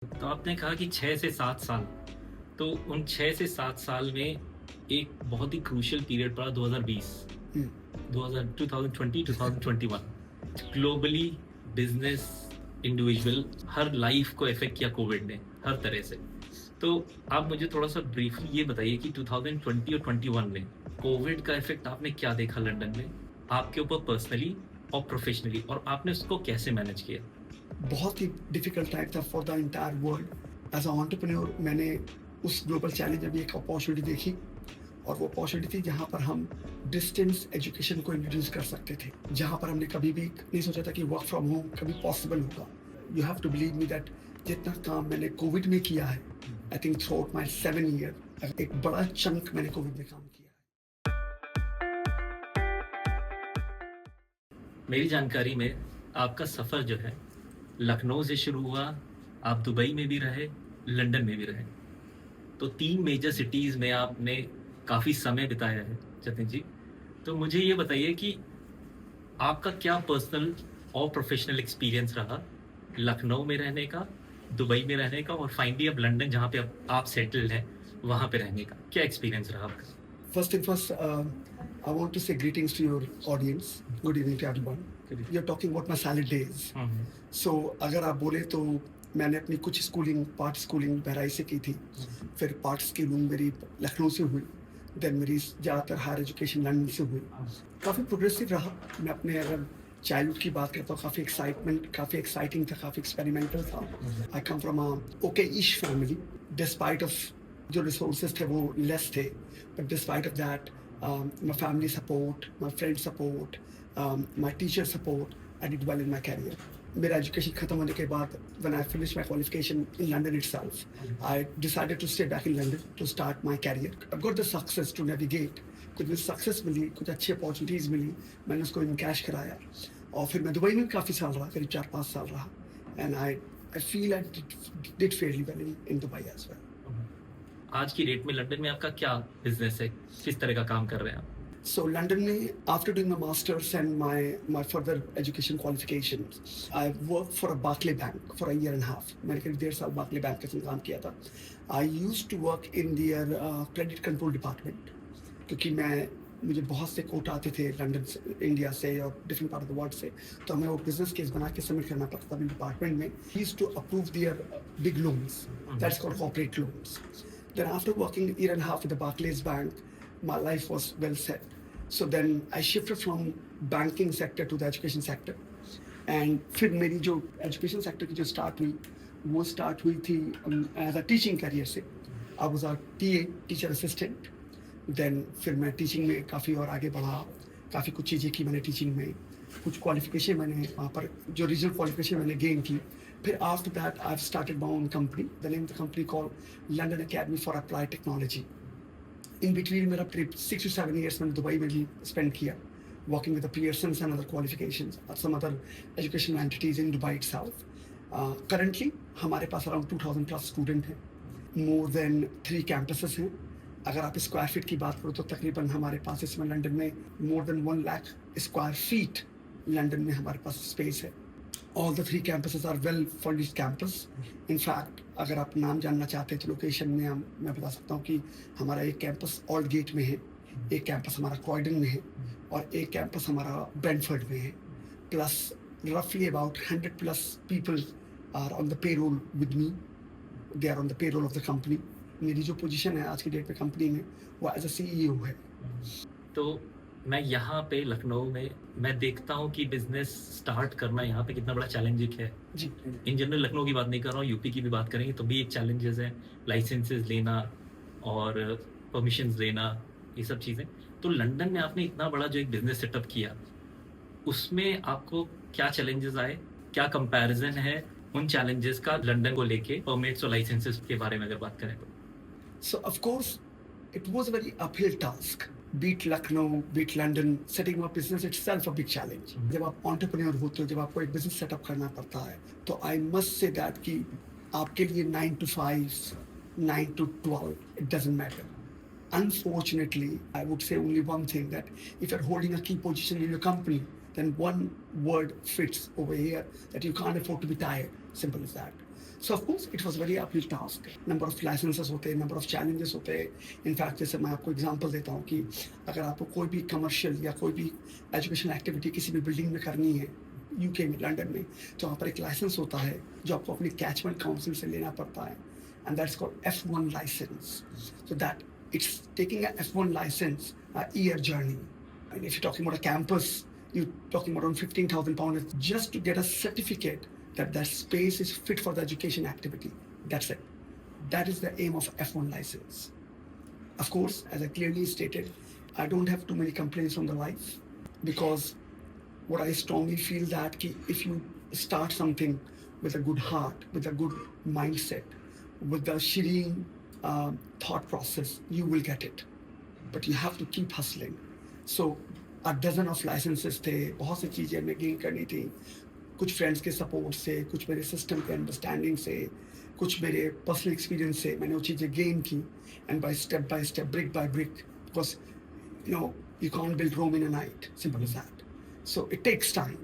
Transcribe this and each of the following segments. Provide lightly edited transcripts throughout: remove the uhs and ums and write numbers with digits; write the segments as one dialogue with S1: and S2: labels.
S1: तो आपने कहा कि 6 से 7 साल, तो उन 6 से 7 साल में एक बहुत ही क्रूशियल पीरियड पड़ा 2020,
S2: हुँ,
S1: 2000 2020, 2021 ग्लोबली बिज़नेस, इंडिविजुअल हर लाइफ को इफ़ेक्ट किया कोविड ने, हर तरह से। तो आप मुझे थोड़ा-सा ब्रीफली ये बताइए कि 2020 और 21 में कोविड का इफ़ेक्ट आपने क्या देखा लंदन में, आपके ऊपर पर्सनली और प्रोफ़ेशनली और आपने उसको कैसे मैनेज किया?
S2: बहुत ही डिफ़िकल्ट टाइम था for the entire world. As a entrepreneur मैंने उस ग्लोबल चैलेंज में भी एक अपॉर्च्युनिटी देखी और वो अपॉर्च्युनिटी थी जहाँ पर हम डिस्टेंस एजुकेशन को इंट्रोड्यूस कर सकते थे। जहाँ पर हमने कभी भी नहीं सोचा था कि वर्क फ्रॉम होम कभी पॉसिबल होगा। You have to believe me that जितना काम मैंने कोविड में किया है, I think throughout my 7 year एक बड़ा चंक मैंने कोविड में काम किया है।
S1: मेरी जानकारी में आपका सफ़र जो है लखनऊ से शुरू हुआ, आप दुबई में भी रहे, लंदन में भी रहे। तो 3 मेजर सिटीज़ में आपने काफ़ी समय बिताया है, जतिन जी। तो मुझे ये बताइए कि आपका क्या पर्सनल और प्रोफ़ेशनल एक्सपीरियंस रहा, लखनऊ में रहने का, दुबई में रहने का और फाइनली अब लंदन जहाँ पे अब आप सेटल्ड हैं, वहाँ पे रहने का? क्या एक्सपीरियंस रहा आपका?
S2: First thing first, I want to say greetings to your audience. Good evening to everyone. You're talking about my salad days.
S1: Hmm, hmm.
S2: So अगर आप बोले तो मैंने अपनी कुछ स्कूलिंग पार्ट स्कूलिंग बहराइच से की थी, फिर पार्ट स्कूलिंग मेरी लखनऊ से हुई, देन मेरी ज़्यादातर हायर एजुकेशन लंदन से हुई। काफ़ी प्रोग्रेसिव रहा। मैं अपने अगर चाइल्डहुड की बात करता हूँ, काफ़ी एक्साइटिंग था, काफ़ी एक्सपेरिमेंटल था। I come from a okayish family despite of जो रिसोर्सेज थे वो लेस थे, but despite of that my family support, my friend support, my teacher support, I did well in my career. मेरा education खत्म होने के बाद when I finished my qualification in London itself, I decided to stay back in London to start my career. I got the success to navigate, कुछ मुझे success मिली, कुछ अच्छी opportunities मिली, मैंने उसको इनकैश कराया और फिर मैं दुबई में काफ़ी साल रहा, करीब 4-5 साल रहा and I feel I did fairly well in Dubai as well.
S1: आज की डेट में लंदन में आपका क्या बिज़नेस है? किस तरह का काम कर रहे हैं आप?
S2: So London में after doing my masters and my further education qualifications, I worked for a Barclay Bank for a year and a half. मैंने करीब 1.5 साल Barclay Bank के साथ काम किया था। I used to work in their credit control department क्योंकि मुझे बहुत से कोट आते थे लंदन से, इंडिया से और different part of the world से, तो हमें वो बिजनेस केस बना के सबमिट करना पड़ता था अपने डिपार्टमेंट में। He used to approve their big loans, that's called corporate loans. Then after working year and half with the Barclays bank, my life was well set. So then I shifted from banking sector to the education sector. And फिर मेरी जो education sector की जो start हुई, वो start हुई थी as a teaching career से। I was a TA, teacher assistant. Then फिर मैं टीचिंग में काफ़ी और आगे बढ़ा, काफ़ी कुछ चीज़ें की मैंने टीचिंग में, कुछ क्वालिफिकेशन मैंने वहाँ पर जो रीजनल क्वालिफिकेशन मैंने गेन की। फिर after that I started my own company, the name of the company called London academy for applied technology. In between मेरा 6 to 7 years मैंने दुबई में भी स्पेंड किया, working with the Pearsons and other qualifications, some other educational entities in Dubai itself. Currently हमारे पास around 2000 plus student हैं, more than 3 campuses हैं। अगर आप स्क्वायर फीट की बात करो तो तकरीबन हमारे पास इसमें लंदन में more than 1 lakh square feet London में हमारे पास स्पेस है। All the 3 campuses are well furnished campus. In fact अगर आप नाम जानना चाहते हैं तो लोकेशन में मैं बता सकता हूँ कि हमारा एक कैंपस ओल्ड गेट में है, एक कैंपस हमारा क्रॉयडन में है और एक कैंपस हमारा ब्रेंटफोर्ड में है। प्लस रफली about 100 plus people are on the payroll with me, they are on the payroll of the company. मेरी जो पोजीशन है आज की डेट पे कंपनी में वो एज अ सीईओ है।
S1: तो मैं यहाँ पे लखनऊ में मैं देखता हूँ कि बिज़नेस स्टार्ट करना यहाँ पे कितना बड़ा चैलेंजिंग है।
S2: जी।
S1: इन जनरल लखनऊ की बात नहीं कर रहा हूँ, यूपी की भी बात करेंगे तो भी एक चैलेंजेस हैं, लाइसेंसेस लेना और परमिशंस लेना, ये सब चीज़ें। तो लंदन में आपने इतना बड़ा जो एक बिज़नेस सेटअप किया, उसमें आपको क्या चैलेंजेस आए? क्या कंपैरिज़न है उन चैलेंजेस का लंदन को लेके परमिट्स और लाइसेंसेस के बारे में अगर बात करें तो?
S2: So of course, it was a very uphill task. Beat Lucknow, beat London, setting up business itself a big challenge. जब आप entrepreneur होते हो, जब आपको एक business setup करना पड़ता है, तो I must say that कि आपके लिए 9 to 5, 9 to 12, it doesn't matter. Unfortunately, I would say only one thing, that if you're holding a key position in your company, then one word fits over here, that you can't afford to be tired. Simple as that. So of course it was very uphill task. Number of licenses होते हैं, number of challenges होते हैं. In fact जैसे मैं आपको example देता हूँ कि अगर आपको कोई भी कमर्शियल या कोई भी एजुकेशन एक्टिविटी किसी भी बिल्डिंग में करनी है यूके में, लंदन में, तो वहाँ पर एक लाइसेंस होता है जो आपको अपनी कैचमेंट काउंसिल से लेना पड़ता है, and that's called F1 license. So that it's taking a F1 license a year journey. And if you're talking about a campus, you're talking about around 15,000 pounds just to get a certificate that that space is fit for the education activity. That's it. That is the aim of F1 license. Of course, as I clearly stated, I don't have too many complaints from the life because what I strongly feel that if you start something with a good heart, with a good mindset, with the serene thought process, you will get it. But you have to keep hustling. So a dozen of licenses थे, बहुत सी चीज़ें मैं gain करनी थी, कुछ friends के support से, कुछ मेरे सिस्टम के अंडरस्टैंडिंग से, कुछ मेरे पर्सनल एक्सपीरियंस से मैंने वो चीज़ें गेन की, and by step, brick by brick, because you can't build Rome in a night, simple as that. So it takes time.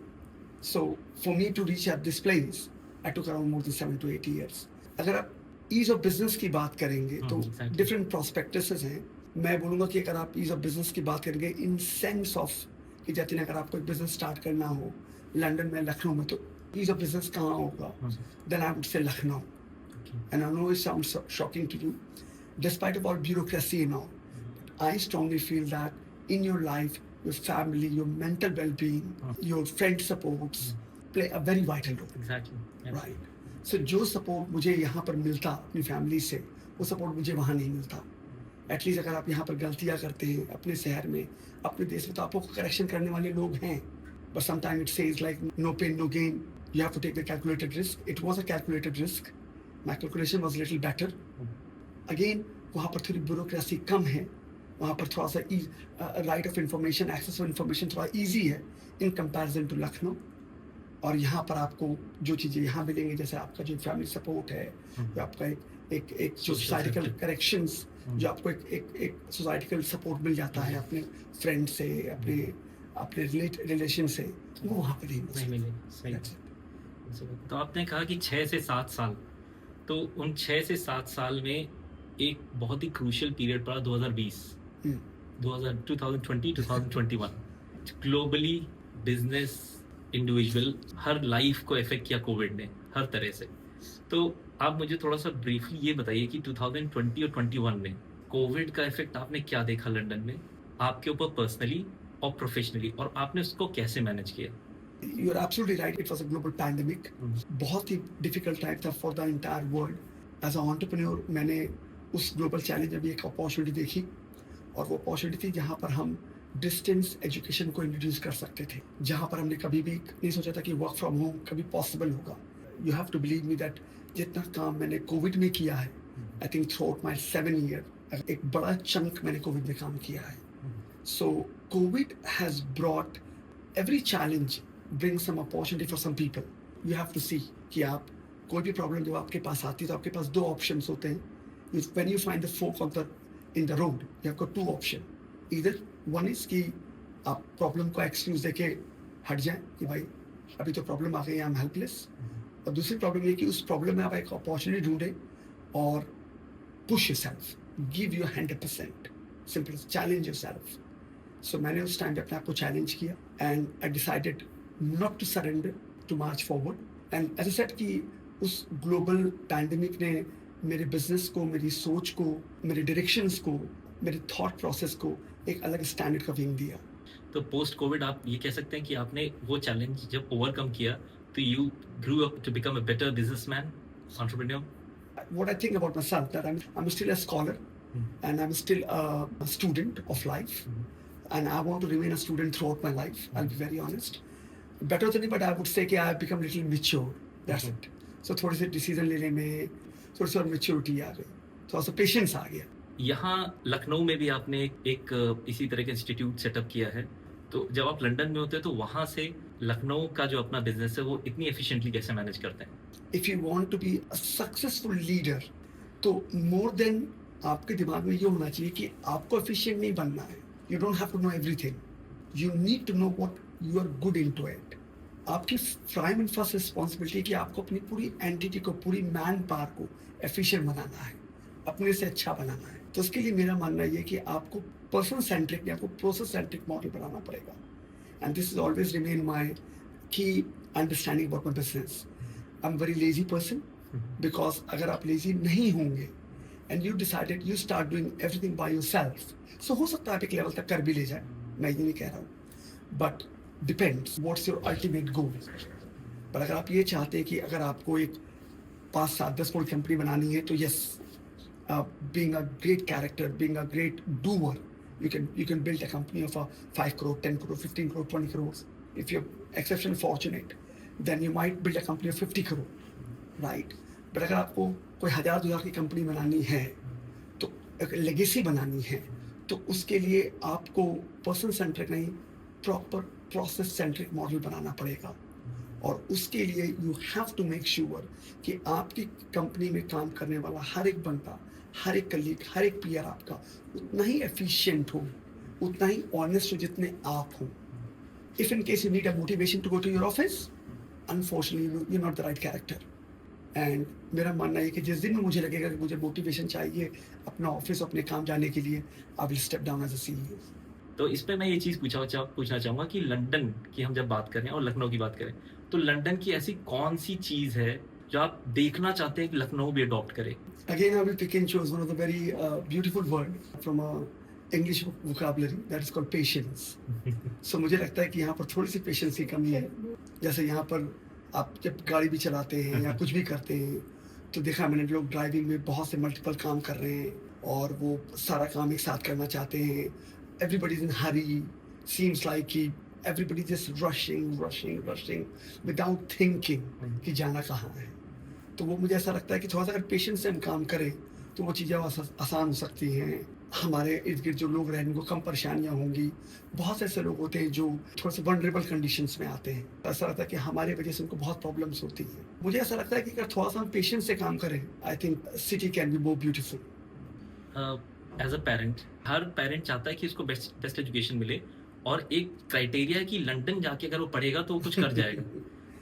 S2: So for me to reach at this place, I took around more than 7 to 8 years. अगर आप ease of business की बात करेंगे तो different प्रोस्पेक्टसेस हैं. मैं बोलूँगा कि अगर आप ईज ऑफ बिजनेस की बात करेंगे इन सेंस ऑफ कि जैसे अगर आपको एक बिजनेस स्टार्ट करना हो लंदन में, लखनऊ में, तो ईज ऑफ बिजनेस कहाँ होगा? Then I would say Lucknow. And I know it sounds shocking to you, despite of all bureaucracy and all, I strongly feel that in your life, your family, your mental well-being, your friend supports play a very vital role.
S1: Exactly. Yeah.
S2: Right. So जो support मुझे यहाँ पर मिलता अपनी family से, वो support मुझे वहाँ नहीं मिलता. एटलीस्ट अगर आप यहाँ पर गलतियाँ करते हैं अपने शहर में, अपने देश में, तो आपको करेक्शन करने वाले लोग हैं. But sometimes it says like no pain, no gain. You have to take the calculated risk. It was a calculated risk. My calculation was a little better. Again, वहाँ पर थोड़ी ब्यूरोक्रेसी कम है. वहाँ पर थोड़ा सा right of information, access of information थोड़ा easy है इन कंपैरिजन टू लखनऊ. और यहाँ पर आपको जो चीज़ें यहाँ मिलेंगी, जैसे आपका जो फैमिली सपोर्ट है, जो आपका एक जो सोसाइटिकल करेक्शंस, जो आपको एक सोसाइटिकल सपोर्ट मिल जाता है अपने फ्रेंड से, अपने रिलेशन से, वो वहाँ पर नहीं
S1: मिले. सही. तो आपने कहा कि 6 से 7 साल, तो उन 6 से 7 साल में एक बहुत ही क्रूशियल पीरियड पड़ा 2020, 2020-2021. ग्लोबली बिजनेस, इंडिविजुअल, हर लाइफ को इफेक्ट किया कोविड ने हर तरह से. तो आप मुझे थोड़ा सा ब्रीफली ये बताइए कि 2020 और 21 में कोविड का इफेक्ट आपने क्या देखा लंदन में, आपके ऊपर पर्सनली और प्रोफेशनली, और आपने उसको कैसे मैनेज किया?
S2: You are absolutely right. It was a global pandemic. बहुत ही डिफिकल्ट टाइम था for the entire world. As a entrepreneur मैंने उस ग्लोबल चैलेंज में भी एक अपॉर्चुनिटी देखी, और वो अपॉर्चुनिटी थी जहाँ पर हम डिस्टेंस एजुकेशन को इंट्रोड्यूस कर सकते थे, जहाँ पर हमने कभी भी नहीं सोचा था कि वर्क फ्रॉम होम कभी पॉसिबल होगा. You have to believe me that जितना काम मैंने कोविड में किया है, I think throughout my 7 year, एक बड़ा चंक मैंने कोविड में काम किया है. So covid has brought every challenge bring some opportunity for some people. You have to see कि आप कोई भी प्रॉब्लम जब आपके पास आती है तो आपके पास 2 ऑप्शंस होते हैं. When you find the fork in the road, you have got 2 options. Either one is कि आप प्रॉब्लम को एक्सक्यूज देके हट जाएं कि भाई अभी तो प्रॉब्लम आ गई, आई एम हेल्पलेस. और दूसरी प्रॉब्लम ये कि उस प्रॉब्लम में आप एक अपॉर्चुनिटी ढूंढें और push yourself, give your 100%, simple challenge yourself. So मैंने उस टाइम पे अपने आप को चैलेंज किया, and I decided not to surrender, to march forward. And as I said कि उस ग्लोबल पैंडेमिक ने मेरे बिजनेस को, मेरी सोच को, मेरे डायरेक्शंस को, मेरे थॉट प्रोसेस को एक अलग स्टैंडर्ड का विंग दिया.
S1: तो पोस्ट कोविड आप ये कह सकते हैं कि आपने वो चैलेंज जब ओवरकम किया तो you grew up to become a better businessman, entrepreneur.
S2: What I think about myself that I'm still a scholar, and I'm still a student of life, and I want to remain a student throughout my life. I'll be very honest. Better than it, but I would say कि I have become little mature. That's it. So थोड़ी सी decision लेने में थोड़ी सी और maturity आ गई, थोड़ा सा patience आ गया.
S1: यहाँ लखनऊ में भी आपने एक इसी तरह का इंस्टीट्यूट सेटअप किया है. तो जब आप लंदन में होते हैं तो वहाँ से लखनऊ का जो अपना बिजनेस है वो इतनी एफिशिएंटली कैसे मैनेज करते हैं?
S2: If you want to be a successful leader, तो मोर देन आपके दिमाग में ये होना चाहिए कि आपको एफिशिएंट नहीं बनना है. You don't have to know everything. You need to know what you are good into it. आपकी प्राइम एंड फर्स्ट रिस्पॉन्सिबिलिटी कि आपको अपनी पूरी एंटिटी को, पूरी मैन पावर को एफिशिएंट बनाना है, अपने से अच्छा बनाना है। तो उसके लिए मेरा मानना ये है कि आपको पर्सन सेंट्रिक नहीं, आपको प्रोसेस सेंट्रिक मॉडल बनाना पड़ेगा। And this is always remain my key understanding about my business. I am very lazy person, because अगर आप लेजी नहीं होंगे and you decided you start doing everything by yourself, so हो सकता है आप एक लेवल तक कर भी ले जाए, मैं ये नहीं कह रहा हूँ, but depends what's your ultimate goal. पर अगर आप ये चाहते हैं कि अगर आपको एक 5 7 10 करोड़ कंपनी बनानी है, तो yes, being a great character, being a great doer, you can build a company of a 5 crore, 10 crore, 15 crore, 20 crores. If you're exceptionally fortunate, then you might build a company of 50 crore, right? But अगर आपको कोई 1000 2000 की company बनानी है, तो एक legacy बनानी है, तो उसके लिए आपको पर्सन सेंट्रिक नहीं, प्रॉपर प्रोसेस सेंट्रिक मॉडल बनाना पड़ेगा। और उसके लिए you have to make sure कि आपकी कंपनी में काम करने वाला हर एक बंदा, हर एक कलीग, हर एक पीआर आपका उतना ही एफिशिएंट हो, उतना ही ऑनेस्ट हो जितने आप हो। If in case you need a motivation to go to your office, unfortunately you not the right character. And मेरा मानना है कि जिस दिन में मुझे लगेगा कि मुझे मोटिवेशन चाहिए अपना ऑफिस, अपने काम जाने के लिए, I will step down as a CEO.
S1: तो इस पे मैं ये चीज़ पूछना चाहूँगा कि लंदन की हम जब बात करें और लखनऊ की बात करें, तो लंदन की ऐसी कौन सी चीज़ है जो आप देखना चाहते हैं कि लखनऊ भी अडॉप्ट करे?
S2: Again, I will pick and choose one of the very beautiful word from a English vocabulary that is called patience. So मुझे लगता है कि यहाँ पर थोड़ी सी पेशेंस की कमी है। जैसे यहाँ पर आप जब गाड़ी भी चलाते हैं या कुछ भी करते हैं, तो देखा मैंने लोग ड्राइविंग में बहुत से मल्टीपल काम कर रहे हैं और वो सारा काम एक साथ करना चाहते हैं। Everybody is in hurry, seems like कि everybody just rushing without thinking कि जाना कहाँ है। तो वो मुझे ऐसा लगता है कि थोड़ा सा अगर पेशेंस से हम काम करें तो वो चीज़ें आसान हो सकती हैं। हमारे इर्द गिर्द जो लोग रहेंगे उनको कम परेशानियाँ होंगी। बहुत से ऐसे लोग होते हैं जो थोड़े से वनरेबल कंडीशंस में आते हैं, तो ऐसा लगता है कि हमारे वजह से उनको बहुत प्रॉब्लम्स होती हैं। मुझे ऐसा लगता है कि अगर थोड़ा सा हम पेशेंस से काम करें, I think city can be more beautiful.
S1: As a parent, हर पेरेंट चाहता है कि उसको बेस्ट एजुकेशन मिले, और एक क्राइटेरिया है कि लंदन जाके अगर वो पढ़ेगा तो वो कुछ कर जाएगा।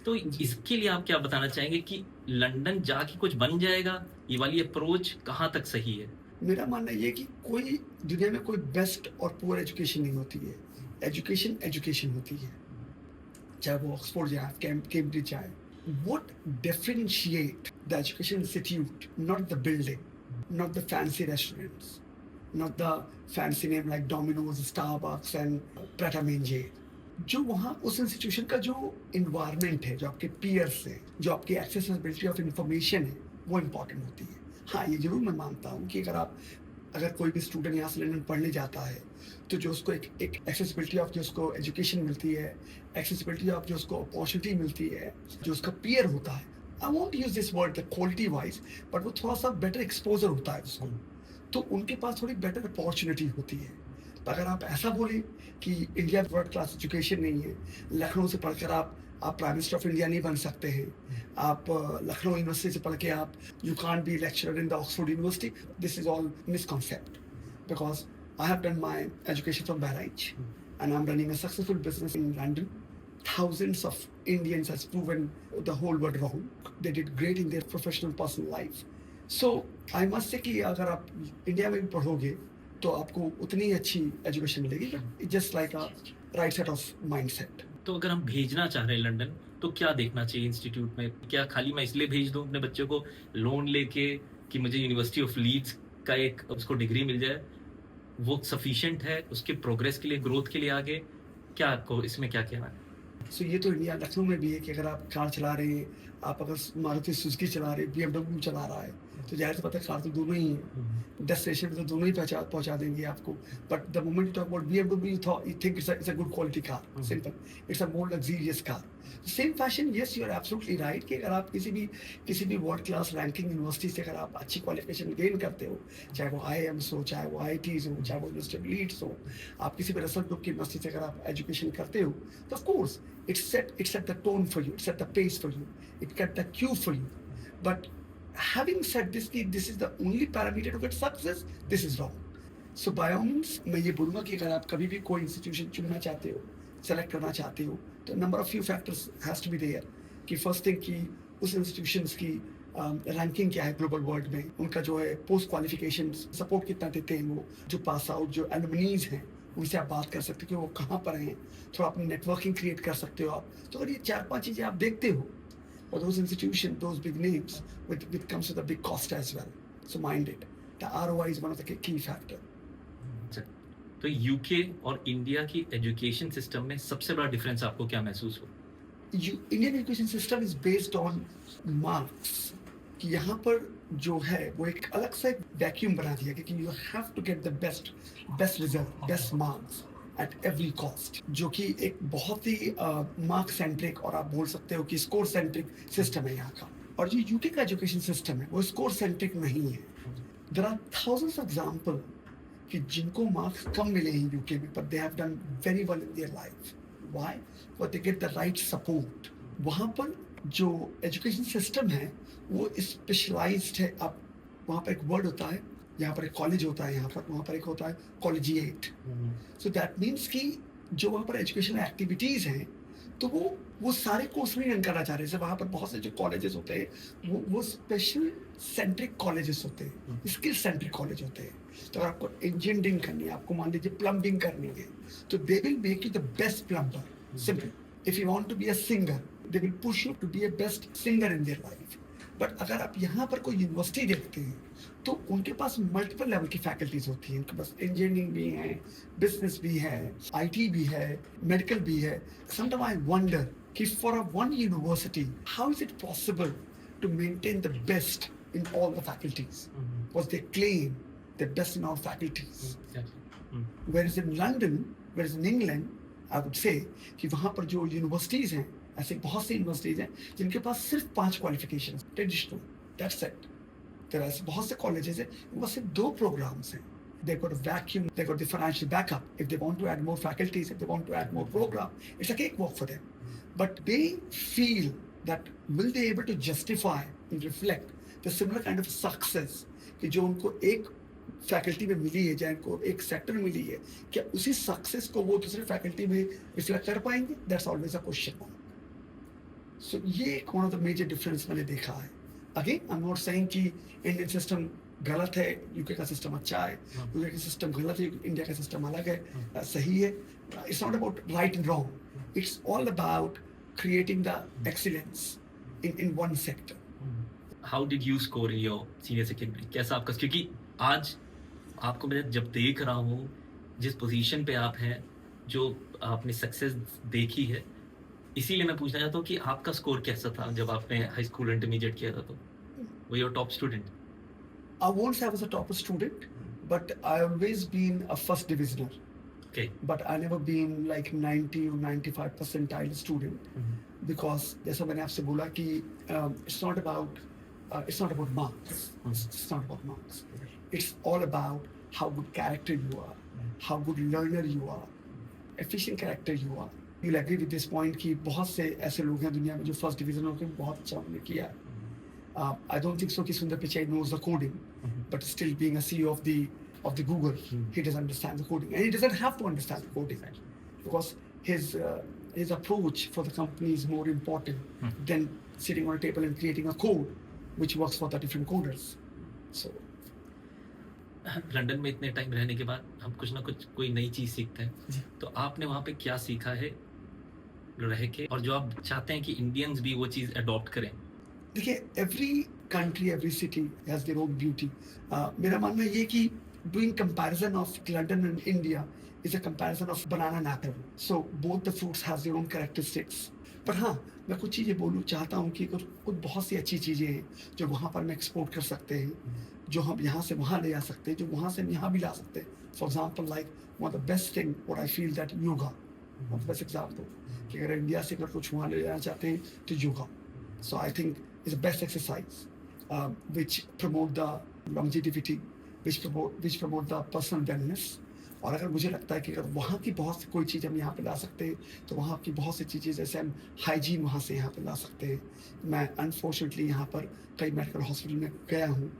S1: तो इसके लिए आप क्या बताना चाहेंगे कि लंदन जाके कुछ बन जाएगा? ये वाली अप्रोच कहाँ तक सही है?
S2: मेरा मानना ये है कि कोई दुनिया में कोई बेस्ट और पुअर एजुकेशन नहीं होती है। एजुकेशन होती है, चाहे वो ऑक्सफोर्ड जाए, कैम्ब्रिज जाए। What differentiate the education institute, not the building, not the fancy restaurants, not the fancy name like Domino's, Starbucks and Pret a Manger. जो वहाँ उस इंस्टीट्यूशन का जो इन्वायरमेंट है, जो आपके पीयर्स है, जो आपकी एक्सेसिबिलिटी ऑफ इंफॉर्मेशन है, वो इम्पॉर्टेंट होती है। हाँ, ये जरूर मैं मानता हूँ कि अगर कोई भी स्टूडेंट यहाँ से लंदन पढ़ने जाता है, तो जो उसको एक एक्सेसिबिलिटी ऑफ जो उसको एजुकेशन मिलती है, एक्सेसिबिलिटी ऑफ जो उसको अपॉर्चुनिटी मिलती है, जो उसका पीयर होता है, I want use this word the quality wise, but वो थोड़ा सा बेटर एक्सपोजर होता है उसको, तो उनके पास थोड़ी बेटर अपॉर्चुनिटी होती है। तो अगर आप ऐसा बोलें कि इंडिया वर्ल्ड क्लास एजुकेशन नहीं है, लखनऊ से पढ़कर आप प्राइम मिनिस्टर ऑफ इंडिया नहीं बन सकते हैं, आप लखनऊ यूनिवर्सिटी से पढ़ के आप you can't be lecturer in the Oxford university, this is all misconcept, because I have done my education from Bahrain and I'm running a successful business in London. Thousands of Indians has proven the whole world wrong. They did great in their professional personal life. So I must say कि अगर आप India में भी पढ़ोगे तो आपको उतनी अच्छी एजुकेशन मिलेगी, but just like a right set of mindset.
S1: तो अगर हम भेजना चाह रहे हैं लंदन, तो क्या देखना चाहिए इंस्टीट्यूट में? क्या खाली मैं इसलिए भेज दूं अपने बच्चे को लोन लेके कि मुझे यूनिवर्सिटी ऑफ लीड्स का एक उसको डिग्री मिल जाए, वो सफिशिएंट है उसके प्रोग्रेस के लिए, ग्रोथ के लिए आगे? क्या आपको इसमें क्या कहना है?
S2: सो ये तो इंडिया लखनऊ में भी है कि अगर आप कार चला रहे हैं, आप अगर मारुति सुजुकी चला रहे हैं, BMW चला रहा है, तो जाहिर सी बात है कार तो दोनों ही हैं, डेस्टिनेशन पे तो दोनों ही पहुंचा देंगे आपको। But the moment you talk about BMW, you think it's a good quality car, simple, it's a more luxurious car. Same fashion, yes you are absolutely right कि अगर आप किसी भी वर्ल्ड क्लास रैंकिंग यूनिवर्सिटी से अगर आप अच्छी qualification gain करते हो, चाहे वो IIMs हो, चाहे वो IITs हो, चाहे वो यूनिवर्सिटी ऑफ लीड्स हो, आप किसी भी रसल ग्रुप की यूनिवर्सिटी से अगर आप एजुकेशन करते हो, तो of course it set the tone for you, it set the pace for you, it cut the cue for you. But having said this, this is the only parameter to get success, this is wrong. So by all means मैं ये बोलूँगा कि अगर आप कभी भी कोई institution चुनना चाहते हो, सेलेक्ट करना चाहते हो तो number of few factors has to be there कि फर्स्ट थिंग कि उस इंस्टीट्यूशंस की रैंकिंग क्या है ग्लोबल वर्ल्ड में, उनका जो है पोस्ट क्वालिफिकेशन सपोर्ट कितना देते हैं, वो जो पास आउट जो एलुमनीज हैं उनसे आप बात कर सकते हो कि वो कहाँ पर हैं, थोड़ा अपनी नेटवर्किंग क्रिएट कर सकते हो आप। तो अगर ये 4-5 चीज़ें आप देखते हो, और those institutions, those big names, with comes with a big cost as well. So mind it. The ROI is one of the key factor.
S1: अच्छा, तो यूके और इंडिया की एजुकेशन सिस्टम में सबसे बड़ा डिफरेंस आपको क्या महसूस हो?
S2: Indian education system is based on marks. कि यहाँ पर जो है वो एक अलग सा एक वैक्यूम बना दिया कि you have to get the best result, best marks at every cost, जो कि एक बहुत ही मार्क सेंट्रिक और आप बोल सकते हो कि स्कोर सेंट्रिक सिस्टम है यहाँ का। और जो यूके का एजुकेशन सिस्टम है वो स्कोर सेंट्रिक नहीं है। There are thousands of example कि जिनको मार्क्स कम मिले हैं यूके में but they have done very well in their life. Why? Because they get the right support. वहाँ पर जो एजुकेशन सिस्टम है वो स्पेशलाइज्ड है। अब वहाँ पर एक वर्ड होता है, यहाँ पर एक कॉलेज होता है, यहाँ पर वहाँ पर एक होता है कॉलेजिएट। सो दैट मीन्स कि जो वहाँ पर एजुकेशनल एक्टिविटीज़ हैं तो वो सारे कोर्स नहीं रन करना चाह रहे। जैसे वहाँ पर बहुत से जो कॉलेजेस होते हैं वो स्पेशल सेंट्रिक कॉलेजेस होते हैं, स्किल सेंट्रिक कॉलेज होते हैं। तो अगर आपको इंजीनियरिंग करनी है, आपको मान लीजिए प्लम्बिंग करनी है, तो they will make you the best plumber. Simple. If you want to be a singer they will push you to be a best singer in their life. But अगर आप यहाँ पर कोई यूनिवर्सिटी देखते हैं तो उनके पास मल्टीपल लेवल की फैकल्टीज होती हैं। उनके पास इंजीनियरिंग भी है, बिजनेस भी है, आईटी भी है, मेडिकल भी है। समटाइम आई वंडर कि for a one university how is it possible to maintain the best in all the faculties, because they claim the best in all faculties. Whereas in London, whereas in England, I would say कि वहाँ पर जो universities हैं, ऐसे बहुत सी universities हैं जिनके पास सिर्फ 5 क्वालिफिकेशन, ट्रेडिशनल, दैट्स इट। तेरा ऐसे बहुत से कॉलेजेस हैं उनके पास सिर्फ 2 प्रोग्राम्स हैं। They've got a vacuum, they've got the financial backup. If they want to add more faculties, if they want to add more program, it's a cakewalk for them. But they feel that will they able to justify and reflect the similar kind of success कि जो उनको एक faculty में मिली है, चाहे उनको एक sector में मिली है, क्या उसी सक्सेस को वो दूसरे फैकल्टी में रिफ्लेक्ट कर पाएंगे? That's always a question mark. So ये एक one of the major difference मैंने देखा है। Again I am not saying कि इंडियन सिस्टम गलत है, यूके का सिस्टम अच्छा है, यूके का सिस्टम गलत है, इंडिया का सिस्टम अलग है, सही है। It's not about right and wrong, it's all about creating the excellence in one sector.
S1: How did you score in your senior secondary? कैसा आपका, क्योंकि आज आपको मैं जब देख रहा हूँ जिस पोजीशन पे आप हैं, जो आपने सक्सेस देखी है, इसीलिए मैं पूछना चाहता हूँ कि आपका स्कोर कैसा था जब आपने हाई स्कूल इंटरमीडिएट किया था? तो वो your top student?
S2: I won't say I was a topper student, but I always been a first divisioner.
S1: Okay.
S2: But I never been like 90 or 95 percentile student, because जैसा मैंने आपसे बोला कि it's not about marks. It's not about marks. It's all about how good character you are, how good learner you are, efficient character you are. You'll agree with this point कि बहुत से ऐसे लोग हैं दुनिया में जो फर्स्ट डिवीजन होकर बहुत अच्छा उन्होंने किया। I don't think so कि Sundar Pichai knows the coding, but still being a CEO of the Google, he doesn't understand the coding, and he doesn't have to understand the coding because his approach for the company is more important than sitting on a table and creating a code which works for the different coders. So
S1: London में इतने time रहने के बाद हम कुछ ना कुछ कोई नई चीज सीखते हैं, तो आपने वहाँ पे क्या सीखा है रह के, और जो आप चाहते हैं कि इंडियंस भी वो चीज अडॉप्ट करें?
S2: देखिए, every country, every city has their own beauty. मेरा मानना ये कि doing comparison of London and India is a comparison of banana and Apple. So both the fruits have their own characteristics. पर हाँ, मैं कुछ चीज़ें बोलूँ चाहता हूँ कि कुछ बहुत सी अच्छी चीज़ें हैं जो वहाँ पर हम एक्सपोर्ट कर सकते हैं, जो हम यहाँ से वहाँ ले जा सकते हैं, जो वहाँ से हम यहाँ भी ला सकते हैं। For example like one of the best thing what I feel that yoga, one of the best example कि अगर इंडिया से अगर कुछ वहाँ ले जाना चाहते हैं तो yoga. So I think is the best exercise, which promote the longevity, which promote the personal wellness. और अगर मुझे लगता है कि अगर वहाँ की बहुत सी कोई चीज़ हम यहाँ पे ला सकते हैं तो वहाँ की बहुत सी चीज़ें, जैसे हम हाइजीन वहाँ से यहाँ पे ला सकते हैं। मैं अनफॉर्चुनेटली यहाँ पर कई मेडिकल हॉस्पिटल में गया हूँ,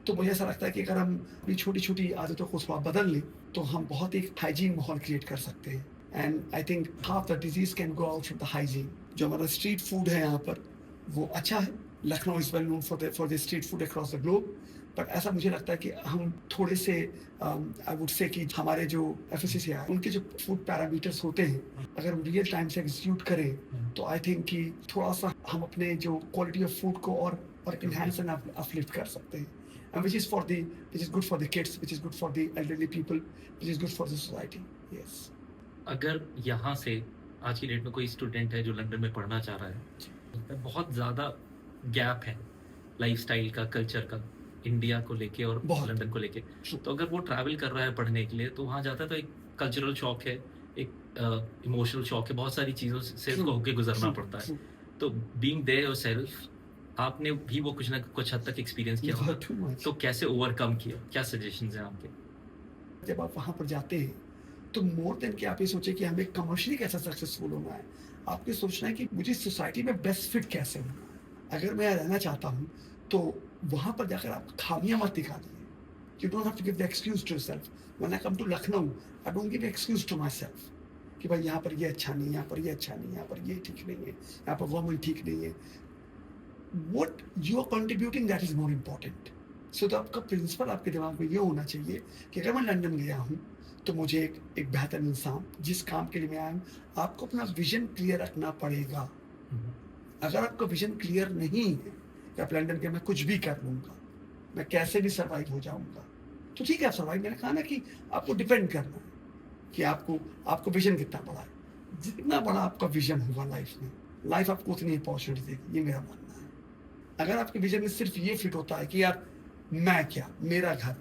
S2: तो मुझे ऐसा लगता है कि अगर हम अपनी छोटी छोटी आदतों को थोड़ा बदल लें तो हम बहुत ही हाइजीन माहौल क्रिएट कर सकते हैं। And I think half the disease can go out from the hygiene. जो हमारा स्ट्रीट फूड है यहाँ पर वो अच्छा है. Lucknow is well known for the street food across the globe. But ऐसा मुझे लगता है कि हम थोड़े से आई वुड से कि हमारे जो एफएससीआई है उनके जो फूड पैरामीटर्स होते हैं अगर हम रियल टाइम से एग्जीक्यूट करें तो आई थिंक कि थोड़ा सा हम अपने जो क्वालिटी ऑफ फूड को और इनहैंस एंड अपलिफ्ट कर सकते हैं. And which is good for the kids, which is good for the elderly people, which is good for the society. Yes.
S1: अगर यहाँ से आज की डेट में कोई स्टूडेंट है जो लंदन में पढ़ना चाह रहा है, बहुत ज़्यादा गैप है लाइफस्टाइल का, कल्चर का, इंडिया को लेके और
S2: बहुत.
S1: लंदन को लेके. तो अगर वो ट्रैवल कर रहा है पढ़ने के लिए तो वहाँ जाता है तो एक कल्चरल शॉक है, एक इमोशनल शॉक है, बहुत सारी चीज़ों से उसको होके गुजरना पड़ता है. तो बीइंग देयर योरसेल्फ, आपने भी वो कुछ ना कुछ हद तक एक्सपीरियंस किया होगा.
S2: Too much.
S1: तो कैसे ओवरकम किया, क्या सजेशंस हैं आपके?
S2: जब आप वहाँ पर जाते हैं तो मोर देन कि आप ये सोचे कि हमें कमर्शियली कैसा सक्सेसफुल होना है, आपको सोचना है कि मुझे सोसाइटी में बेस्ट फिट कैसे होना है. अगर मैं यहाँ रहना चाहता हूँ तो वहाँ पर जाकर आप खामियां मत दिखाइए. You don't have to give the excuse to yourself. When I come to Lucknow I don't give excuse to myself कि भाई यहाँ पर ये अच्छा नहीं है, यहाँ पर ये अच्छा नहीं है, यहाँ पर ये ठीक नहीं है, यहाँ पर गवर्नमेंट ठीक नहीं है. what you are contributing that is more important. So तो आपका प्रिंसिपल आपके दिमाग में ये होना चाहिए कि अगर मैं लंदन गया हूँ तो मुझे एक बेहतर इंसान जिस काम के लिए मैं आया हूँ, आपको अपना विजन क्लियर रखना पड़ेगा. अगर आपका विजन क्लियर नहीं है कि आप लंदन के मैं कुछ भी कर लूँगा, मैं कैसे भी सर्वाइव हो जाऊँगा, तो ठीक है आप सर्वाइव. मैंने कहा ना कि आपको डिपेंड करना है कि आपको विजन कितना बड़ा है. जितना बड़ा आपका विजन होगा लाइफ में, लाइफ आपको उतनी अपॉर्चुनिटी देगी. ये मेरा मानना है. अगर आपके विजन में सिर्फ ये फिट होता है कि यार मैं क्या, मेरा घर,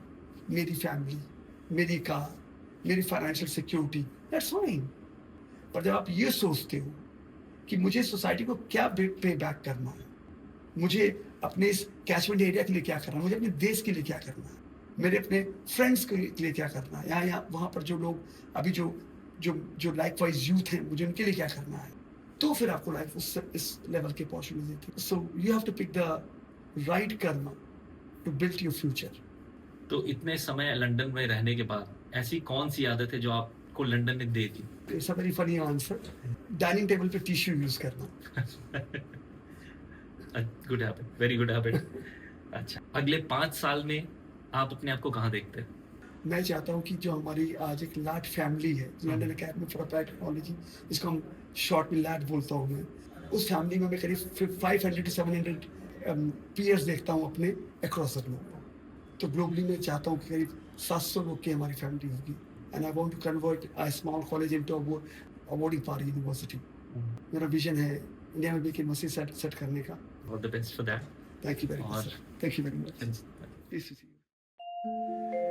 S2: मेरी फैमिली, मेरी कार, मेरी फाइनेंशियल सिक्योरिटी, दैट्स फाइन. पर जब आप ये सोचते हो कि मुझे सोसाइटी को क्या पे बैक करना है, मुझे अपने इस कैचमेंट एरिया के लिए क्या करना है, मुझे अपने देश के लिए क्या करना है, मेरे अपने फ्रेंड्स के लिए क्या करना है, यहाँ वहाँ पर जो लोग अभी जो लाइकवाइज यूथ हैं, मुझे उनके लिए क्या करना है, तो फिर आपको लाइफ इस लेवल की अपॉर्चुनिटी देती है. So you have to pick the right karma to build your future.
S1: तो इतने समय लंदन में रहने के बाद ऐसी कौन सी आदत है जो आपको लंदन ने दे दी?
S2: It's a very funny answer. Dining table पे टिश्यू यूज करना.
S1: Good habit, very good habit. अच्छा, अगले 5 साल में आप अपने आप को कहाँ देखते हैं?
S2: मैं चाहता हूँ कि जो हमारी आज एक लार्ज फैमिली है, London academy for applied technology, जिसको हम शॉर्ट में लैड बोलता हूँ मैं, उस फैमिली में मैं करीब 500 to 700 पीयर्स देखता हूँ अपने अक्रॉस द ग्लोब. तो ग्लोबली मैं चाहता हूँ कि करीब 700 लोग की हमारी फैमिली होगी. And I want to convert a small college into awarding power university. मेरा विजन है इंडिया में भी एक यूनिवर्सिटी सेट करने का.
S1: All the best for that.
S2: Thank you very much. Thank you very much.
S1: Thanks.
S2: Please to see you.